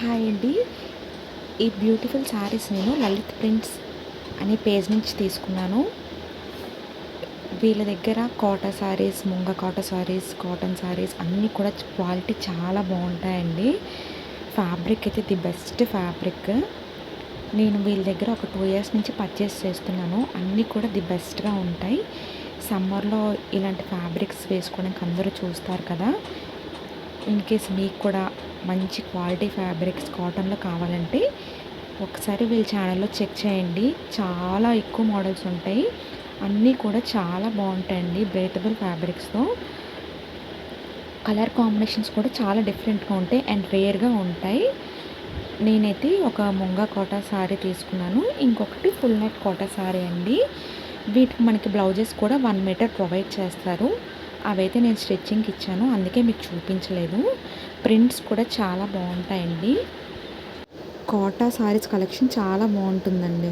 Hi అండి. ఈ beautiful saris నేను లలిత్ ప్రింట్స్ అనే పేజ్ నుంచి తీసుకున్నాను. వీళ్ళ దగ్గర కోటా శారీస్, ముంగ కోటా శారీస్, కాటన్ శారీస్ అన్నీ కూడా క్వాలిటీ చాలా బాగుంటాయండి. ఫ్యాబ్రిక్ అయితే ది బెస్ట్ ఫ్యాబ్రిక్. నేను వీళ్ళ దగ్గర ఒక 2 ఇయర్స్ నుంచి పర్చేస్ చేస్తున్నాను. అన్నీ కూడా ది బెస్ట్గా ఉంటాయి. సమ్మర్లో ఇలాంటి ఫ్యాబ్రిక్స్ వేసుకోవడానికి అందరూ చూస్తారు కదా. ఇన్ కేస్ మీకు కూడా మంచి క్వాలిటీ ఫ్యాబ్రిక్స్ కాటన్లో కావాలంటే ఒకసారి వీళ్ళ ఛానల్లో చెక్ చేయండి. చాలా ఎక్కువ మోడల్స్ ఉంటాయి. అన్నీ కూడా చాలా బాగుంటాయండి. బ్రేతబుల్ ఫ్యాబ్రిక్స్తో కలర్ కాంబినేషన్స్ కూడా చాలా డిఫరెంట్గా ఉంటాయి అండ్ రేర్గా ఉంటాయి. నేనైతే ఒక ముంగా కోటా శారీ తీసుకున్నాను. ఇంకొకటి ఫుల్ నెట్ కోటా శారీ అండి. వీటికి మనకి బ్లౌజెస్ కూడా 1 మీటర్ ప్రొవైడ్ చేస్తారు. అవైతే నేను స్టిచ్చింగ్కి ఇచ్చాను, అందుకే మీకు చూపించలేదు. ప్రింట్స్ కూడా చాలా బాగుంటాయండి. కోటా శారీస్ కలెక్షన్ చాలా బాగుంటుందండి.